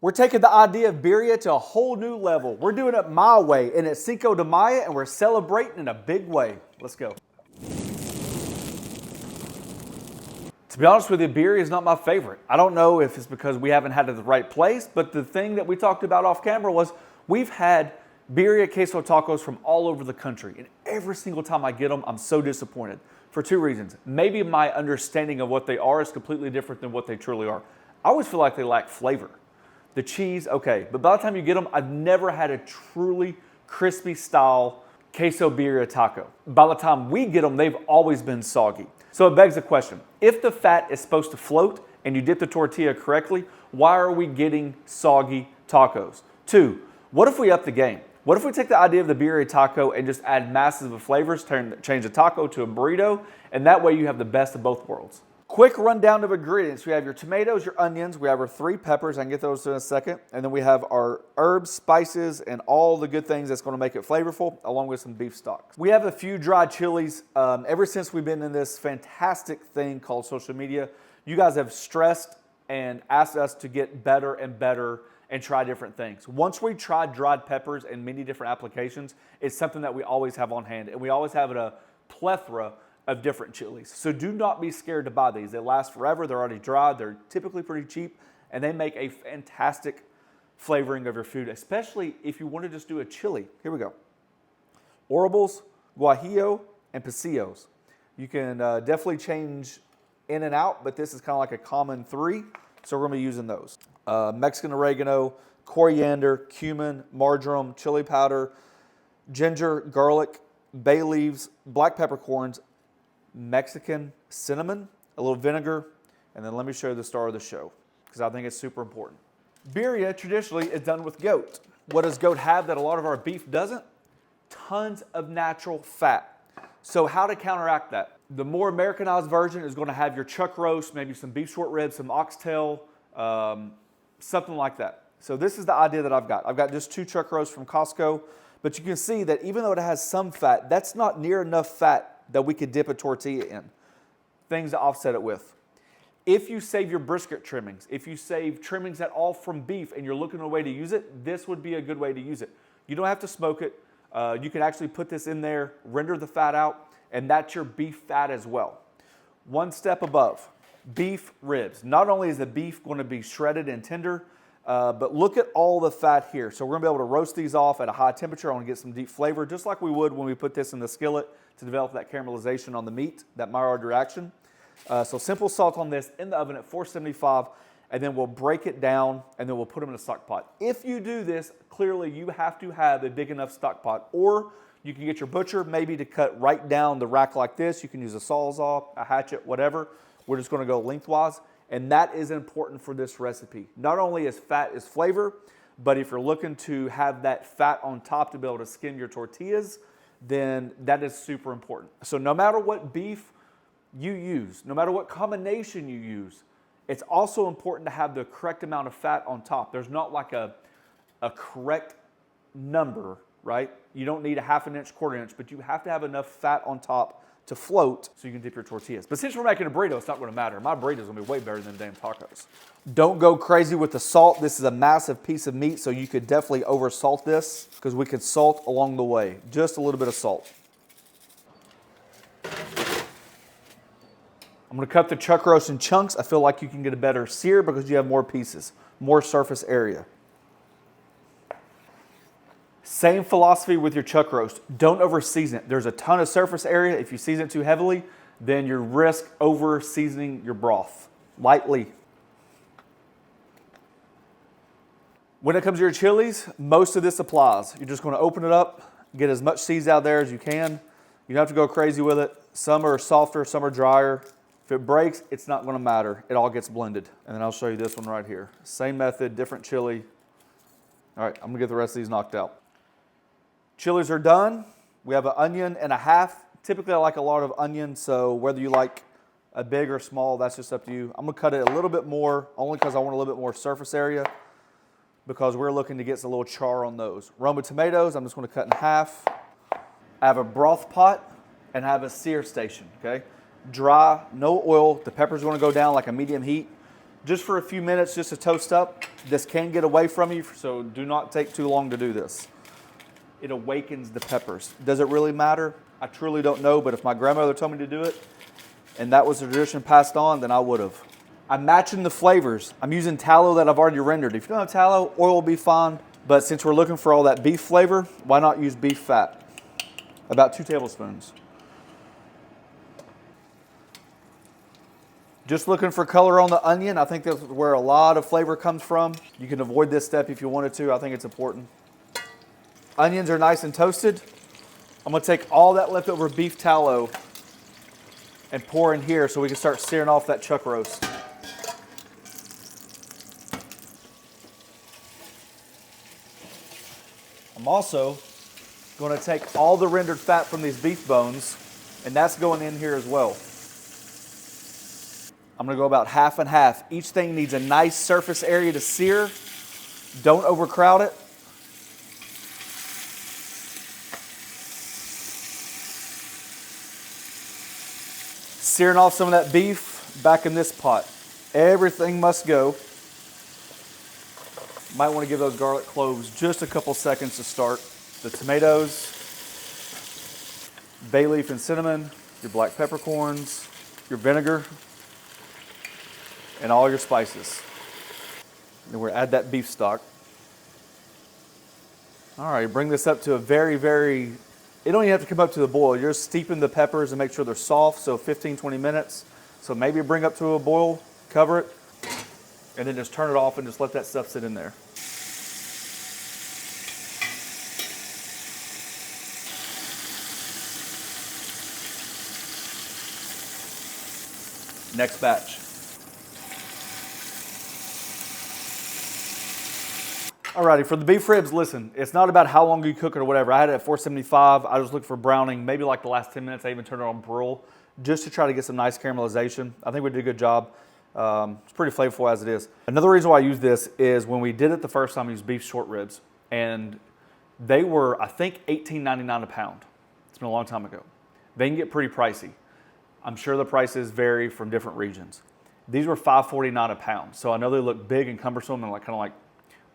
We're taking the idea of birria to a whole new level. We're doing it my way, and it's Cinco de Mayo, and we're celebrating in a big way. Let's go. To be honest with you, birria is not my favorite. I don't know if it's because we haven't had it at the right place, but the thing that we talked about off camera was we've had birria queso tacos from all over the country, and every single time I get them, I'm so disappointed for two reasons. Maybe my understanding of what they are is completely different than what they truly are. I always feel like they lack flavor. The cheese, okay, but by the time you get them, I've never had a truly crispy style queso birria taco. By the time we get them, they've always been soggy. So it begs the question, if the fat is supposed to float and you dip the tortilla correctly, why are we getting soggy tacos? Two, what if we up the game? What if we take the idea of the birria taco and just add masses of flavors, change the taco to a burrito, and that way you have the best of both worlds? Quick rundown of ingredients. We have your tomatoes, your onions, we have our 3 peppers, I can get those in a second, and then we have our herbs, spices, and all the good things that's gonna make it flavorful, along with some beef stock. We have a few dried chilies. Ever since we've been in this fantastic thing called social media, you guys have stressed and asked us to get better and better and try different things. Once we tried dried peppers in many different applications, it's something that we always have on hand, and we always have a plethora of different chilies. So do not be scared to buy these. They last forever, they're already dried, they're typically pretty cheap, and they make a fantastic flavoring of your food, especially if you want to just do a chili. Here we go. Orobles, guajillo, and pasillos. You can definitely change in and out, but this is kind of like a common 3, so we're gonna be using those. Mexican oregano, coriander, cumin, marjoram, chili powder, ginger, garlic, bay leaves, black peppercorns, Mexican cinnamon, a little vinegar, and then let me show you the star of the show, because I think it's super important. Birria traditionally is done with goat. What does goat have that a lot of our beef doesn't? Tons of natural fat. So how to counteract that? The more Americanized version is going to have your chuck roast, maybe some beef short ribs, some oxtail, something like that. So this is the idea that I've got. I've got just 2 chuck roasts from Costco, but you can see that even though it has some fat, that's not near enough fat that we could dip a tortilla in. Things to offset it with. If you save your brisket trimmings, if you save trimmings at all from beef and you're looking for a way to use it, this would be a good way to use it. You don't have to smoke it. You can actually put this in there, render the fat out, and that's your beef fat as well. One step above, beef ribs. Not only is the beef going to be shredded and tender, but look at all the fat here. So we're going to be able to roast these off at a high temperature. I want to get some deep flavor, just like we would when we put this in the skillet to develop that caramelization on the meat, that Maillard reaction. So simple salt on this in the oven at 475, and then we'll break it down, and then we'll put them in a stock pot. If you do this, clearly you have to have a big enough stock pot, or you can get your butcher maybe to cut right down the rack like this. You can use a sawzall, a hatchet, whatever. We're just going to go lengthwise. And that is important for this recipe. Not only is fat is flavor, but if you're looking to have that fat on top to be able to skin your tortillas, then that is super important. So no matter what beef you use, no matter what combination you use, it's also important to have the correct amount of fat on top. There's not like a correct number, right? You don't need a 1/2 inch, 1/4 inch, but you have to have enough fat on top to float so you can dip your tortillas. But since we're making a burrito, it's not going to matter. My burrito's going to be way better than damn tacos. Don't go crazy with the salt. This is a massive piece of meat, so you could definitely over salt this, because we could salt along the way. Just a little bit of salt. I'm going to cut the chuck roast in chunks. I feel like you can get a better sear because you have more pieces, more surface area. Same philosophy with your chuck roast. Don't over season it. There's a ton of surface area. If you season it too heavily, then you risk over seasoning your broth. Lightly. When it comes to your chilies, most of this applies. You're just going to open it up, get as much seeds out there as you can. You don't have to go crazy with it. Some are softer, some are drier. If it breaks, it's not going to matter. It all gets blended. And then I'll show you this one right here. Same method, different chili. All right, I'm going to get the rest of these knocked out. Chilies are done. We have an onion and a half. Typically, I like a lot of onion, so whether you like a big or small, that's just up to you. I'm going to cut it a little bit more, only because I want a little bit more surface area, because we're looking to get a little char on those. Roma tomatoes, I'm just going to cut in half. I have a broth pot and I have a sear station, okay? Dry, no oil. The pepper's going to go down like a medium heat. just for a few minutes just to toast up. This can get away from you, so do not take too long to do this. It awakens the peppers. Does it really matter? I truly don't know, but if my grandmother told me to do it, and that was the tradition passed on, then I would have. I'm matching the flavors. I'm using tallow that I've already rendered. If you don't have tallow, oil will be fine, but since we're looking for all that beef flavor, why not use beef fat? About 2 tablespoons. Just looking for color on the onion. I think that's where a lot of flavor comes from. You can avoid this step if you wanted to. I think it's important. Onions are nice and toasted. I'm gonna take all that leftover beef tallow and pour in here so we can start searing off that chuck roast. I'm also gonna take all the rendered fat from these beef bones, and that's going in here as well. I'm gonna go about half and half. Each thing needs a nice surface area to sear. Don't overcrowd it. Searing off some of that beef back in this pot. Everything must go. Might want to give those garlic cloves just a couple seconds to start. The tomatoes, bay leaf and cinnamon, your black peppercorns, your vinegar, and all your spices. Then we're gonna add that beef stock. All right, bring this up to a very, it don't even have to come up to the boil. You're just steeping the peppers and make sure they're soft, so 15, 20 minutes. So maybe bring up to a boil, cover it, and then just turn it off and just let that stuff sit in there. Next batch. Alrighty, for the beef ribs, listen, it's not about how long you cook it or whatever. I had it at 475. I just looked for browning, maybe like the last 10 minutes. I even turned it on broil just to try to get some nice caramelization. I think we did a good job. It's pretty flavorful as it is. Another reason why I use this is when we did it the first time, we used beef short ribs, and they were, I think, $18.99 a pound. It's been a long time ago. They can get pretty pricey. I'm sure the prices vary from different regions. These were $5.49 a pound. So I know they look big and cumbersome and like kind of like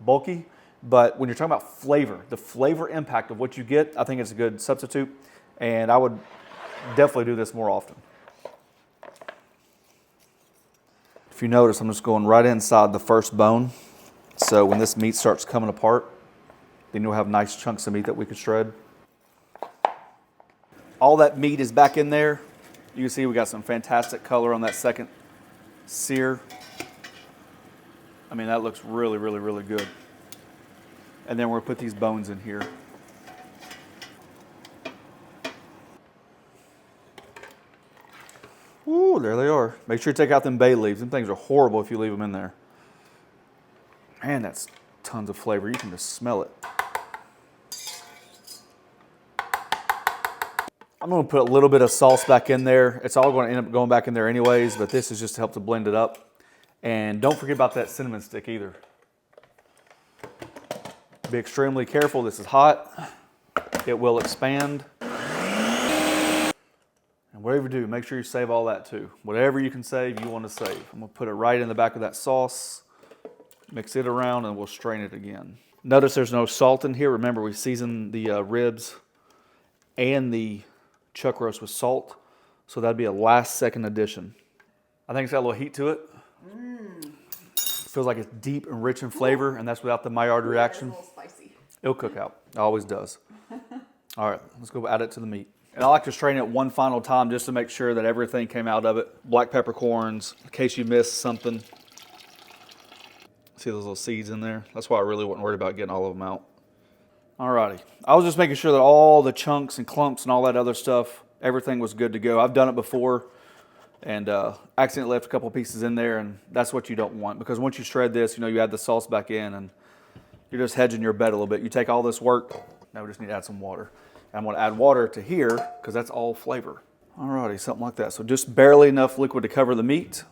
bulky, but when you're talking about flavor, the flavor impact of what you get, I think it's a good substitute, and I would definitely do this more often. If you notice, I'm just going right inside the first bone, so when this meat starts coming apart, then you'll have nice chunks of meat that we can shred. All that meat is back in there. You can see we got some fantastic color on that second sear. I mean, that looks really, really good. And then we're gonna put these bones in here. Ooh, there they are. Make sure you take out them bay leaves. Them things are horrible if you leave them in there. Man, that's tons of flavor. You can just smell it. I'm gonna put a little bit of sauce back in there. It's all gonna end up going back in there anyways, but this is just to help to blend it up. And don't forget about that cinnamon stick either. Be extremely careful. This is hot. It will expand. And whatever you do, make sure you save all that too. Whatever you can save, you want to save. I'm gonna put it right in the back of that sauce. Mix it around and we'll strain it again. Notice there's no salt in here. Remember, we seasoned the ribs and the chuck roast with salt. So that'd be a last second addition. I think it's got a little heat to it. Feels like it's deep and rich in flavor, and that's without the Maillard reaction. It's a little spicy. It'll cook out. It always does. All right, let's go add it to the meat. And I like to strain it one final time just to make sure that everything came out of it. Black peppercorns, in case you missed something. See those little seeds in there? That's why I really wasn't worried about getting all of them out. All righty. I was just making sure that all the chunks and clumps and all that other stuff, everything was good to go. I've done it before and accidentally left a couple pieces in there, and that's what you don't want, because once you shred this, you know, you add the sauce back in and you're just hedging your bet a little bit. You take all this work, now we just need to add some water. I'm going to add water to here because that's all flavor. Alrighty, something like that. So just barely enough liquid to cover the meat,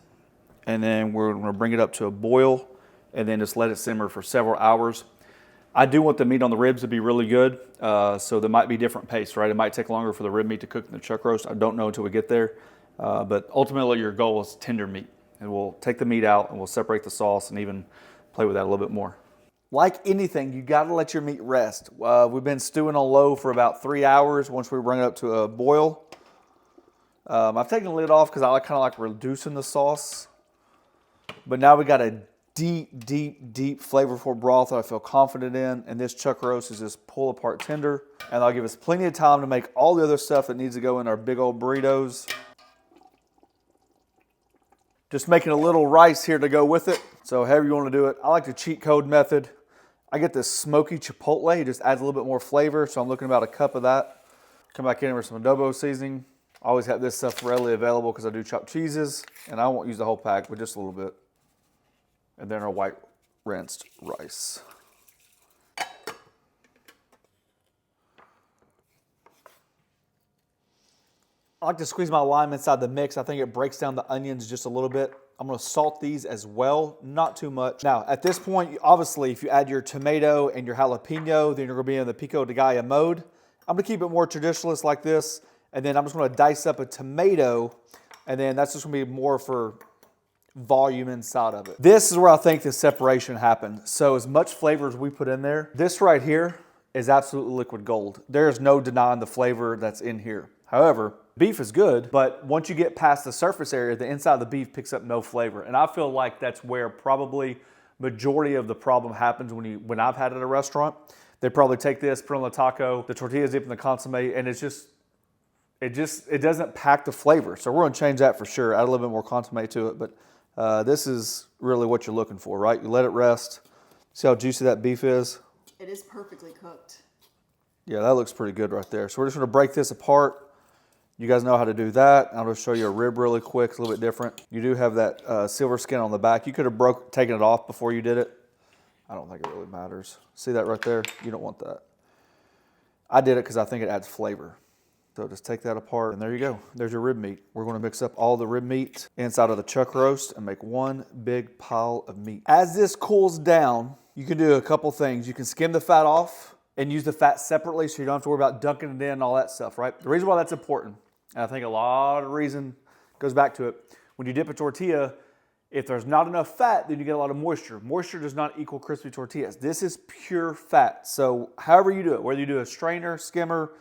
and then we're going to bring it up to a boil and then just let it simmer for several hours. I do want the meat on the ribs to be really good, so there might be different pace, right? It might take longer for the rib meat to cook than the chuck roast. I don't know until we get there, but ultimately your goal is tender meat. and we'll take the meat out and we'll separate the sauce and even play with that a little bit more. Like anything, you got to let your meat rest. We've been stewing on low for about 3 hours once we bring it up to a boil. I've taken the lid off because I kind of like reducing the sauce. But now we got a deep, deep, deep flavorful broth that I feel confident in. And this chuck roast is just pull apart tender. And that'll give us plenty of time to make all the other stuff that needs to go in our big old burritos. Just making a little rice here to go with it. So however you want to do it. I like the cheat code method. I get this smoky chipotle. It just adds a little bit more flavor. So I'm looking about a cup of that. Come back in with some adobo seasoning. I always have this stuff readily available because I do chopped cheeses. And I won't use the whole pack, but just a little bit. And then our white rinsed rice. I like to squeeze my lime inside the mix. I think it breaks down the onions just a little bit. I'm gonna salt these as well, not too much. Now, at this point, obviously, if you add your tomato and your jalapeno, then you're gonna be in the pico de gallo mode. I'm gonna keep it more traditionalist like this, and then I'm just gonna dice up a tomato, and then that's just gonna be more for volume inside of it. This is where I think the separation happened. So as much flavor as we put in there, this right here is absolutely liquid gold. There's no denying the flavor that's in here. However, beef is good, but once you get past the surface area, the inside of the beef picks up no flavor. And I feel like that's where probably majority of the problem happens when I've had it at a restaurant. They probably take this, put it on the taco, the tortillas dip in the consommé, and it doesn't pack the flavor. So we're gonna change that for sure, add a little bit more consommé to it, but this is really what you're looking for, right? You let it rest. See how juicy that beef is? It is perfectly cooked. Yeah, that looks pretty good right there. So we're just gonna break this apart. You guys know how to do that. I'll just show you a rib really quick. It's a little bit different. You do have that silver skin on the back. You could have taken it off before you did it. I don't think it really matters. See that right there? You don't want that. I did it because I think it adds flavor. So just take that apart, and there you go. There's your rib meat. We're gonna mix up all the rib meat inside of the chuck roast and make one big pile of meat. As this cools down, you can do a couple things. You can skim the fat off and use the fat separately so you don't have to worry about dunking it in and all that stuff, right? The reason why that's important, and I think a lot of reason goes back to it, when you dip a tortilla, if there's not enough fat, then you get a lot of moisture. Moisture does not equal crispy tortillas. This is pure fat. So however you do it, whether you do a strainer, skimmer,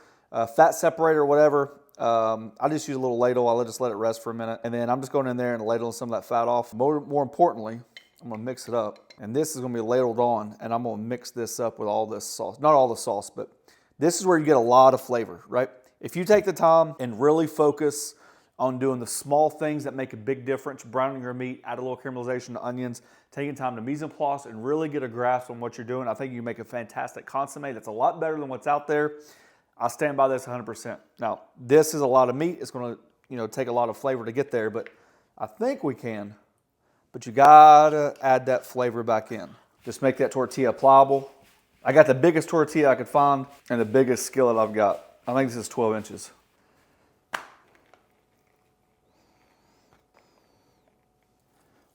fat separator, whatever, I just use a little ladle. I'll just let it rest for a minute. And then I'm just going in there and ladling some of that fat off. More importantly, I'm gonna mix it up. And this is gonna be ladled on, and I'm gonna mix this up with all this sauce. Not all the sauce, but this is where you get a lot of flavor, right? If you take the time and really focus on doing the small things that make a big difference, browning your meat, add a little caramelization to onions, taking time to mise en place and really get a grasp on what you're doing, I think you make a fantastic consommé that's a lot better than what's out there. I stand by this 100%. Now, this is a lot of meat. It's gonna, take a lot of flavor to get there, but I think we can. But you gotta add that flavor back in. Just make that tortilla pliable. I got the biggest tortilla I could find and the biggest skillet I've got. I think this is 12 inches.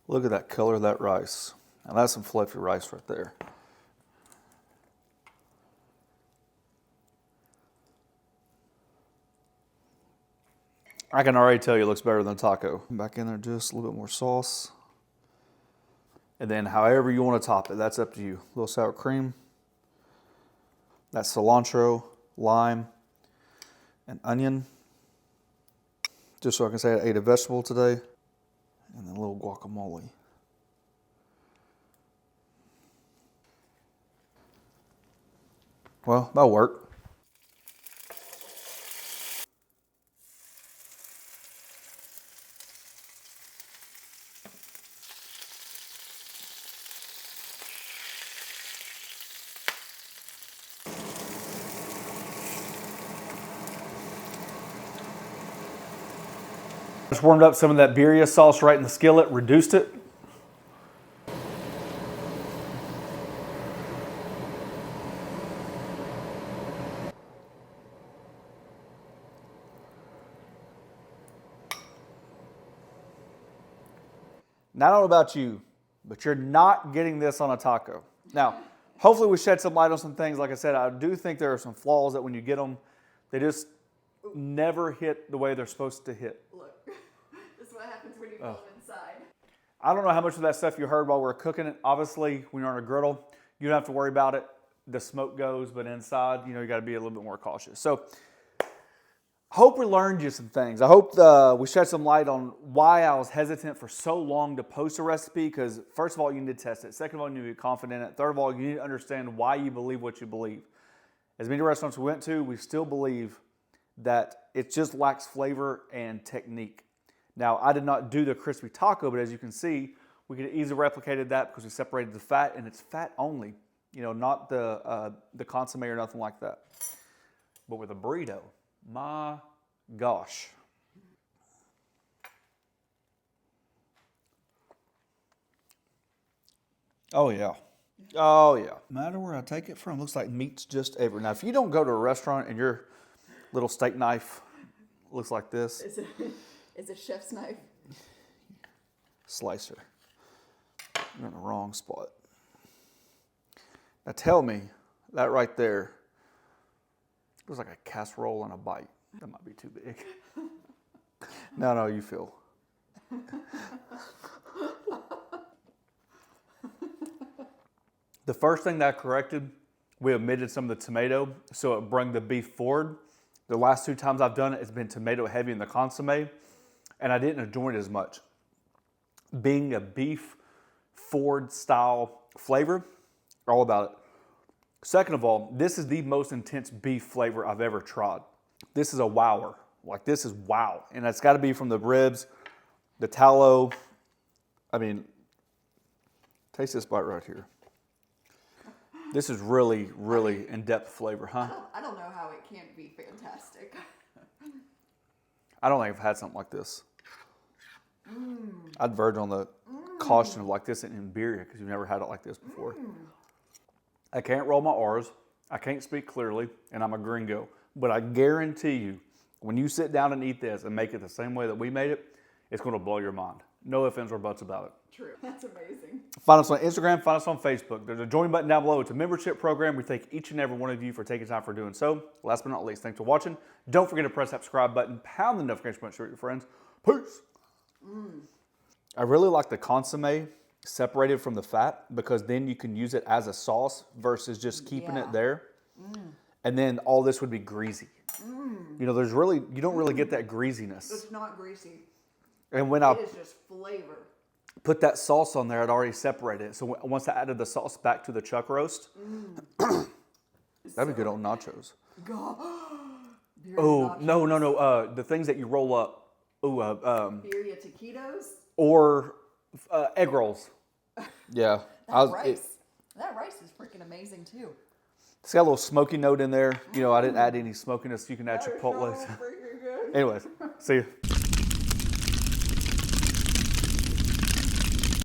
Look at that color of that rice. Now that's some fluffy rice right there. I can already tell you it looks better than a taco. Back in there just a little bit more sauce. And then however you want to top it, that's up to you. A little sour cream. That's cilantro, lime, and onion. Just so I can say I ate a vegetable today. And then a little guacamole. Well, that'll work. Just warmed up some of that birria sauce right in the skillet, reduced it. Now, I don't know about you, but you're not getting this on a taco. Now, hopefully we shed some light on some things. Like I said, I do think there are some flaws that when you get them, they just never hit the way they're supposed to hit. Look, this is what happens when you go inside. I don't know how much of that stuff you heard while we were cooking it. Obviously, when you're on a griddle, you don't have to worry about it. The smoke goes, but inside, you got to be a little bit more cautious. So, hope we learned you some things. I hope we shed some light on why I was hesitant for so long to post a recipe, because first of all, you need to test it. Second of all, you need to be confident in it. Third of all, you need to understand why you believe what you believe. As many restaurants we went to, we still believe that it just lacks flavor and technique. Now, I did not do the crispy taco, but as you can see, we could have easily replicated that because we separated the fat, and it's fat only, not the consommé or nothing like that. But with a burrito, my gosh. Oh, yeah. Oh, yeah. No matter where I take it from, looks like meat's just everywhere. Now, if you don't go to a restaurant and your little steak knife looks like this. It's a chef's knife. Slicer. You're in the wrong spot. Now, tell me, that right there looks like a casserole and a bite. That might be too big. No, you feel. The first thing that I corrected, we omitted some of the tomato, so it brought the beef forward. The last 2 times I've done it, it's been tomato heavy in the consommé, and I didn't enjoy it as much. Being a beef forward style flavor, all about it. Second of all, this is the most intense beef flavor I've ever tried. This is a wower. Like, this is wow. And it's got to be from the ribs, the tallow. I mean, taste this bite right here. This is really, really in-depth flavor, huh? I don't know how it can't be fantastic. I don't think I've had something like this. I'd verge on the caution of like this in Birria because you've never had it like this before. I can't roll my R's. I can't speak clearly, and I'm a gringo. But I guarantee you, when you sit down and eat this and make it the same way that we made it, it's going to blow your mind. No ifs, ands, or buts about it. True. That's amazing. Find us on Instagram, find us on Facebook. There's a join button down below. It's a membership program. We thank each and every one of you for taking time for doing so. Last but not least, thanks for watching. Don't forget to press that subscribe button, pound the notification button, share it with your friends. Peace. I really like the consommé separated from the fat because then you can use it as a sauce versus just keeping it there. And then all this would be greasy. You don't really get that greasiness. It's not greasy. And when It is just flavor. put that sauce on there, I'd already separated it. So once I added the sauce back to the chuck roast, that'd be good on nachos. Oh, no. The things that you roll up. Birria taquitos. Or egg rolls. Yeah. That rice is freaking amazing too. It's got a little smoky note in there. I didn't add any smokiness. You can add chipotle. So freaking good. Anyways, see you.